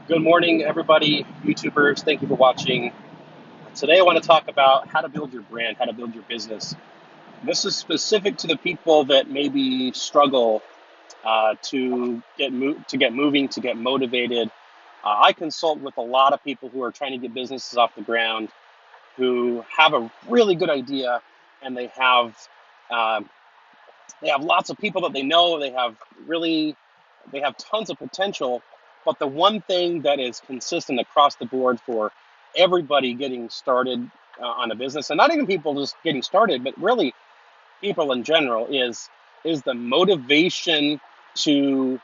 Good morning, everybody, YouTubers. Thank you for watching. Today, I want to talk about how to build your brand, how to build your business. This is specific to the people that maybe struggle to get moving, to get motivated. I consult with a lot of people who are trying to get businesses off the ground, who have a really good idea, and um, they have lots of people that they know. They have tons of potential, but the one thing that is consistent across the board for everybody getting started on a business, and not even people just getting started, but really people in general, is the motivation to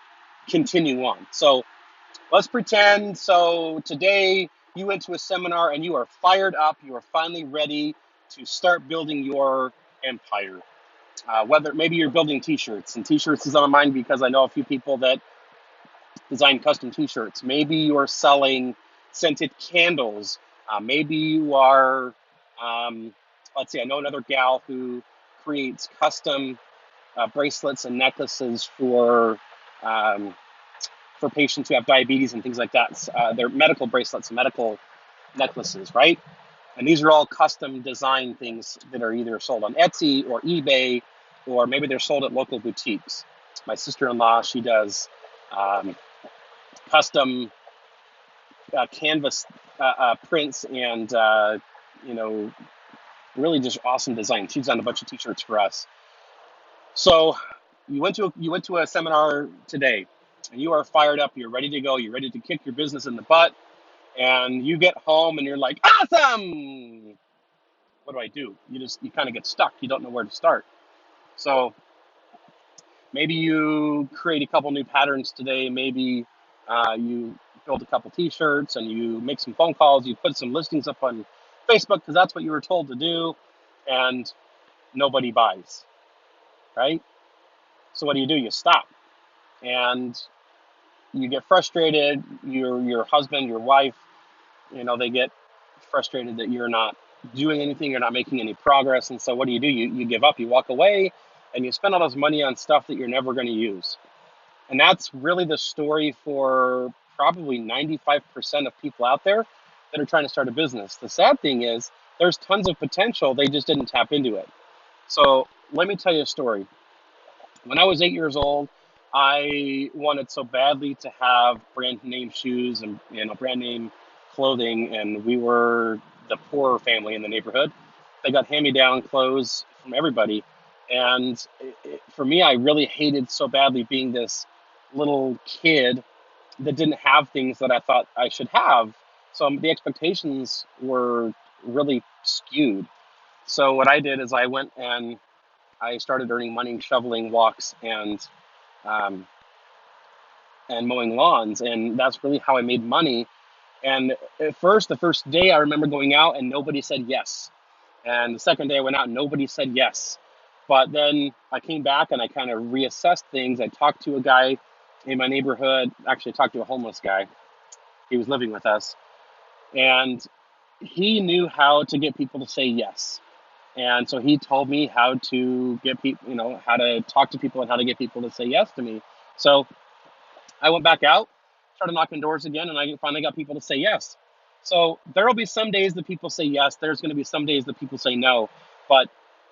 continue on. So let's pretend. So today you went to a seminar and you are fired up. You are finally ready to start building your empire. Whether maybe you're building T-shirts, and T-shirts is on my mind because I know a few people that design custom T-shirts. Maybe you are selling scented candles. Maybe you are, let's see, I know another gal who creates custom bracelets and necklaces um, for patients who have diabetes and things like that. They're medical bracelets and medical necklaces, right? And these are all custom design things that are either sold on Etsy or eBay, or maybe they're sold at local boutiques. My sister-in-law, she does um, custom canvas prints and you know really just awesome design. She's done a bunch of T-shirts for us. So you went to a seminar today, and you are fired up. You're ready to go. You're ready to kick your business in the butt. And you get home and you're like, awesome. What do I do? You kind of get stuck. You don't know where to start. So maybe you create a couple new patterns today. Maybe you build a couple T-shirts and you make some phone calls. You put some listings up on Facebook because that's what you were told to do, and nobody buys, right? So what do? You stop, and you get frustrated. Your husband, your wife, they get frustrated that you're not doing anything, you're not making any progress, and so what do? You give up, you walk away, and you spend all this money on stuff that you're never going to use. And that's really the story for probably 95% of people out there that are trying to start a business. The sad thing is there's tons of potential, they just didn't tap into it. So let me tell you a story. When I was 8 years old, I wanted so badly to have brand name shoes and brand name clothing, and we were the poorer family in the neighborhood. They got hand-me-down clothes from everybody, and for me, I really hated so badly being this little kid that didn't have things that I thought I should have. So the expectations were really skewed. So what I did is I went and I started earning money shoveling walks um, and mowing lawns, and that's really how I made money. And at first, the first day, I remember going out and nobody said yes. And the second day, I went out and nobody said yes. But then I came back and I kind of reassessed things. I talked to a guy in my neighborhood. Actually, I talked to a homeless guy. He was living with us, and he knew how to get people to say yes. And so he told me how to get people, how to talk to people and how to get people to say yes to me. So I went back out, started knocking doors again, and I finally got people to say yes. So there will be some days that people say yes. There's going to be some days that people say no. But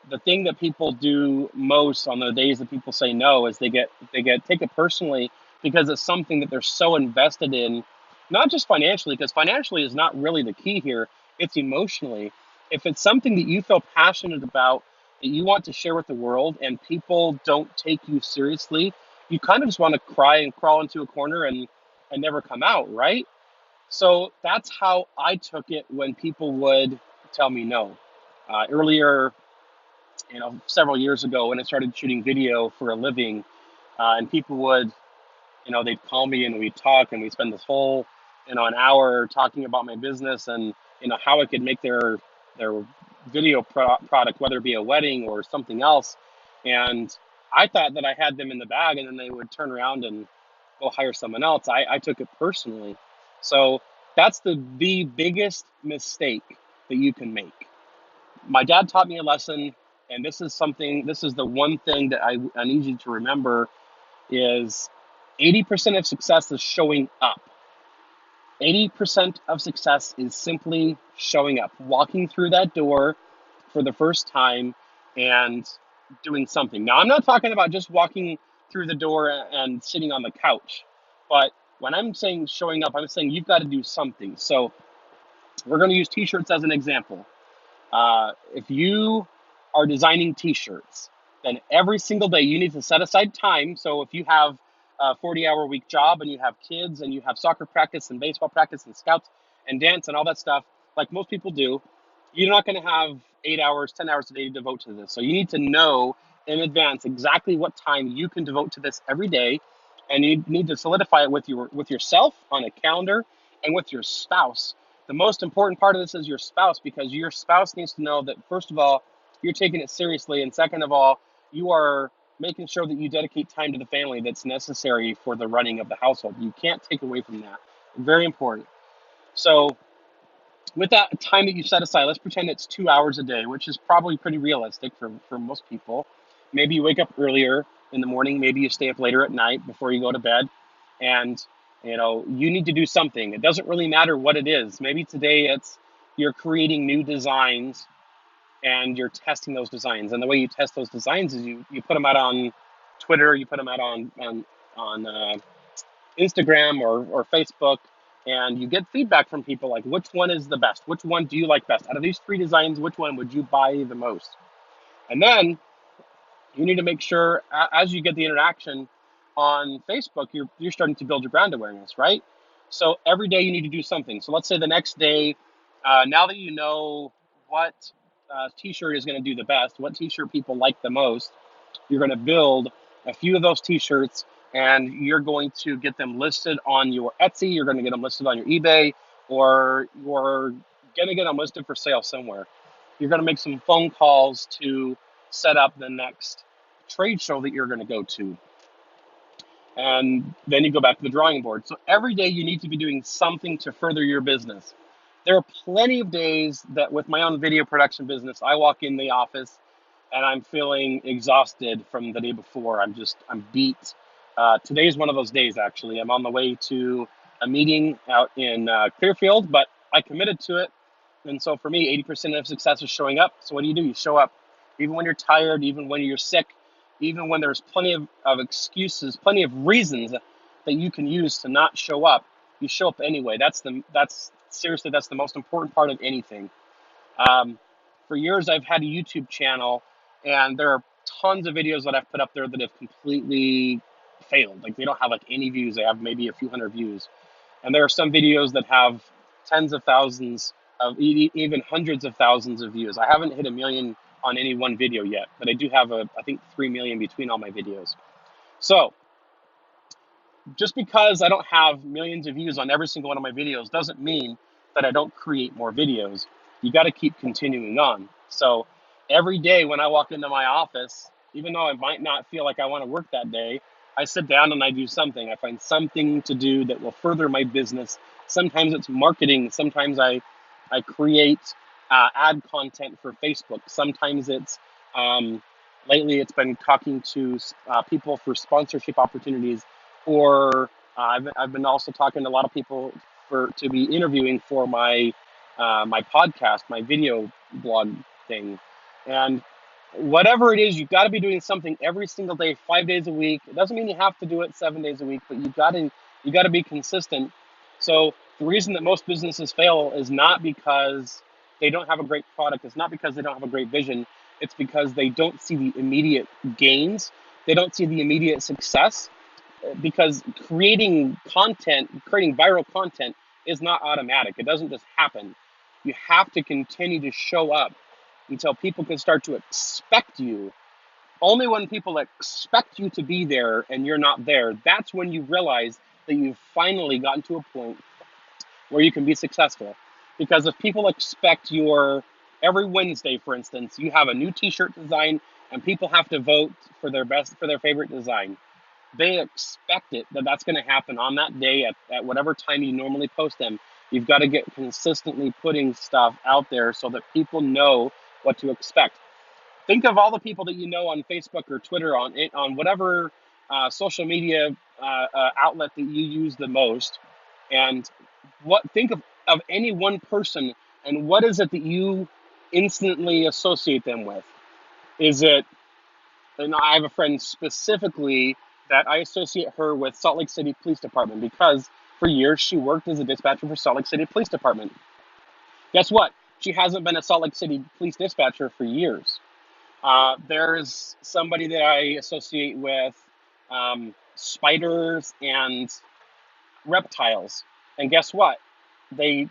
the thing that people do most on the days that people say no is they take it personally because it's something that they're so invested in, not just financially, because financially is not really the key here. It's emotionally. If it's something that you feel passionate about, that you want to share with the world, and people don't take you seriously, you kind of just want to cry and crawl into a corner and never come out, right? So that's how I took it when people would tell me no. Earlier, several years ago when I started shooting video for a living, and people would, they'd call me and we'd talk and we'd spend this whole, an hour talking about my business and, how I could make their video product, whether it be a wedding or something else. And I thought that I had them in the bag, and then they would turn around and go hire someone else. I took it personally. So that's the biggest mistake that you can make. My dad taught me a lesson, and this is the one thing that I need you to remember is 80% of success is showing up. 80% of success is simply showing up, walking through that door for the first time and doing something. Now, I'm not talking about just walking through the door and sitting on the couch, but when I'm saying showing up, I'm saying you've got to do something. So we're going to use t-shirts as an example. If you are designing t-shirts, then every single day you need to set aside time. So if you have a 40-hour week job and you have kids and you have soccer practice and baseball practice and scouts and dance and all that stuff, like most people do, you're not going to have 8 hours, 10 hours a day to devote to this. So you need to know in advance exactly what time you can devote to this every day, and you need to solidify it with yourself on a calendar and with your spouse. The most important part of this is your spouse, because your spouse needs to know that, first of all, you're taking it seriously, and second of all, you are making sure that you dedicate time to the family that's necessary for the running of the household. You can't take away from that. Very important. So with that time that you set aside, let's pretend it's 2 hours a day, which is probably pretty realistic for most people. Maybe you wake up earlier in the morning, maybe you stay up later at night before you go to bed, and you need to do something. It doesn't really matter what it is. Maybe today it's you're creating new designs and you're testing those designs. And the way you test those designs is you put them out on Twitter, you put them out on Instagram or Facebook, and you get feedback from people like, which one is the best? Which one do you like best? Out of these three designs, which one would you buy the most? And then you need to make sure as you get the interaction on Facebook, you're starting to build your brand awareness, right? So every day you need to do something. So let's say the next day, now that you know what t-shirt is going to do the best, what t-shirt people like the most, you're going to build a few of those t-shirts, and you're going to get them listed on your Etsy, you're going to get them listed on your eBay, or you're going to get them listed for sale somewhere. You're going to make some phone calls to set up the next trade show that you're going to go to. And then you go back to the drawing board. So every day you need to be doing something to further your business. There are plenty of days that with my own video production business, I walk in the office and I'm feeling exhausted from the day before. I'm beat. Today's one of those days, actually. I'm on the way to a meeting out in Clearfield, but I committed to it. And so for me, 80% of success is showing up. So what do? You show up. Even when you're tired, even when you're sick, even when there's plenty of excuses, plenty of reasons that you can use to not show up, you show up anyway. That's seriously, that's the most important part of anything. For years, I've had a YouTube channel, and there are tons of videos that I've put up there that have completely failed. Like they don't have like any views. They have maybe a few hundred views. And there are some videos that have tens of thousands of even hundreds of thousands of views. I haven't hit a million on any one video yet, but I do have I think 3 million between all my videos. So just because I don't have millions of views on every single one of my videos doesn't mean that I don't create more videos. You got to keep continuing on. So every day when I walk into my office, even though I might not feel like I want to work that day, I sit down and I do something. I find something to do that will further my business. Sometimes it's marketing. Sometimes I create ad content for Facebook. Sometimes it's lately it's been talking to people for sponsorship opportunities, or I've been also talking to a lot of people to be interviewing for my my podcast, my video blog thing, and whatever it is, you've got to be doing something every single day, 5 days a week. It doesn't mean you have to do it 7 days a week, but you got to be consistent. So the reason that most businesses fail is not because they don't have a great product. It's not because they don't have a great vision. It's because they don't see the immediate gains. They don't see the immediate success, because creating content, creating viral content is not automatic. It doesn't just happen. You have to continue to show up until people can start to expect you. Only when people expect you to be there and you're not there, that's when you realize that you've finally gotten to a point where you can be successful. Because if people expect every Wednesday, for instance, you have a new t-shirt design and people have to vote for their favorite design. They expect that's going to happen on that day at whatever time you normally post them. You've got to get consistently putting stuff out there so that people know what to expect. Think of all the people that you know on Facebook or Twitter, on whatever social media outlet that you use the most, and Think of any one person, and what is it that you instantly associate them with? Is it, and I have a friend specifically that I associate her with Salt Lake City Police Department because for years she worked as a dispatcher for Salt Lake City Police Department. Guess what? She hasn't been a Salt Lake City police dispatcher for years. There's somebody that I associate with spiders and reptiles, and guess what?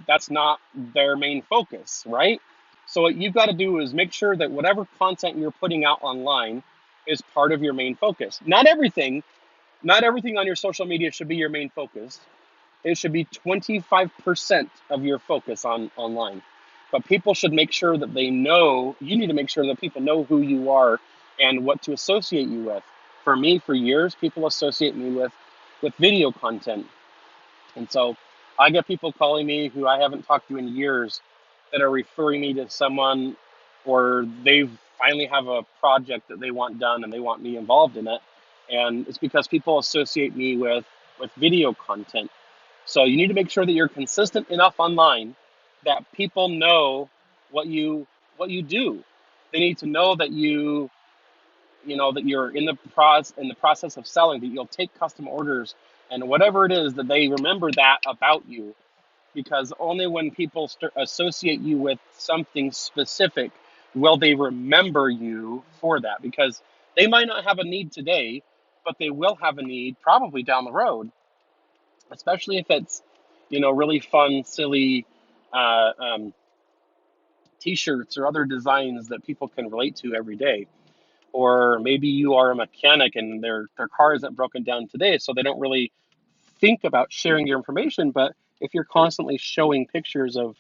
That's not their main focus, right? So what you've got to do is make sure that whatever content you're putting out online is part of your main focus. Not everything on your social media should be your main focus. It should be 25% of your focus on online. But people should make sure that they know, you need to make sure that people know who you are and what to associate you with. For me, for years, people associate me with video content. And so I get people calling me who I haven't talked to in years that are referring me to someone, or they finally have a project that they want done and they want me involved in it. And it's because people associate me with video content. So you need to make sure that you're consistent enough online that people know what you do. They need to know that that you're in the process of selling, that you'll take custom orders and whatever it is that they remember that about you, because only when people associate you with something specific will they remember you for that, because they might not have a need today, but they will have a need probably down the road, especially if it's really fun, silly uh, um, t-shirts or other designs that people can relate to every day. Or maybe you are a mechanic and their car isn't broken down today, so they don't really think about sharing your information. But if you're constantly showing pictures of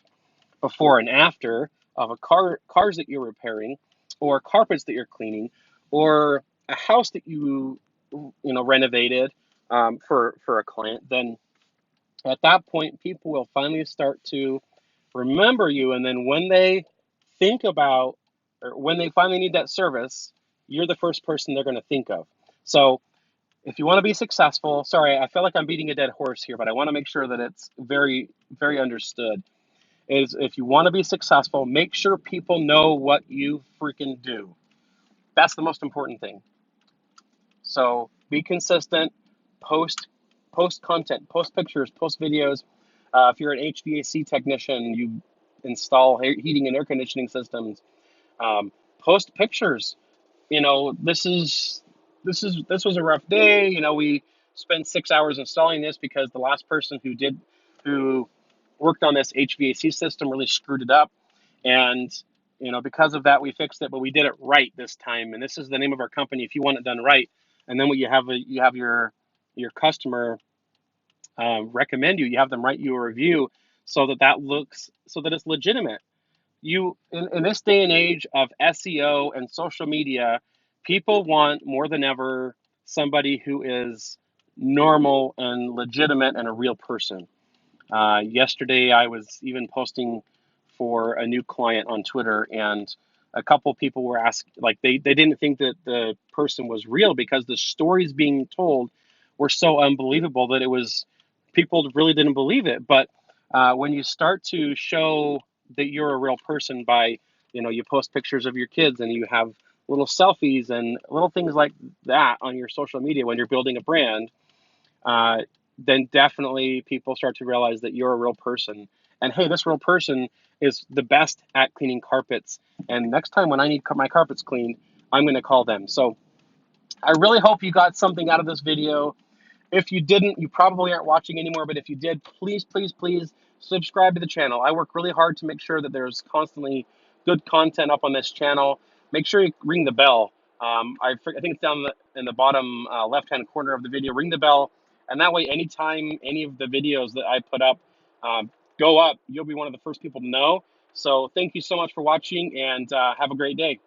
before and after of cars that you're repairing, or carpets that you're cleaning, or a house that you renovated for a client, then at that point people will finally start to remember you. And then when they think about, or when they finally need that service, you're the first person they're going to think of. So if you want to be successful, sorry, I feel like I'm beating a dead horse here, but I want to make sure that it's very, very understood. Is if you want to be successful, make sure people know what you freaking do. That's the most important thing. So be consistent, post post content, post pictures, post videos. If you're an HVAC technician, you install heating and air conditioning systems. Post pictures. This was a rough day. We spent 6 hours installing this because the last person who worked on this HVAC system really screwed it up, and because of that we fixed it, but we did it right this time. And this is the name of our company. If you want it done right, and then what you have your customer recommend you. You have them write you a review so that it's legitimate. In this day and age of SEO and social media, people want more than ever somebody who is normal and legitimate and a real person. Yesterday, I was even posting for a new client on Twitter, and a couple people were asking, like they didn't think that the person was real because the stories being told were so unbelievable that it was people really didn't believe it. But when you start to show that you're a real person by, you post pictures of your kids and you have little selfies and little things like that on your social media when you're building a brand, uh, then definitely people start to realize that you're a real person. And hey, this real person is the best at cleaning carpets. And next time when I need my carpets cleaned, I'm going to call them. So I really hope you got something out of this video. If you didn't, you probably aren't watching anymore. But if you did, please, please, please subscribe to the channel. I work really hard to make sure that there's constantly good content up on this channel. Make sure you ring the bell. I think it's down in the bottom left-hand corner of the video. Ring the bell, and that way, anytime any of the videos that I put up go up, you'll be one of the first people to know. So thank you so much for watching, and have a great day.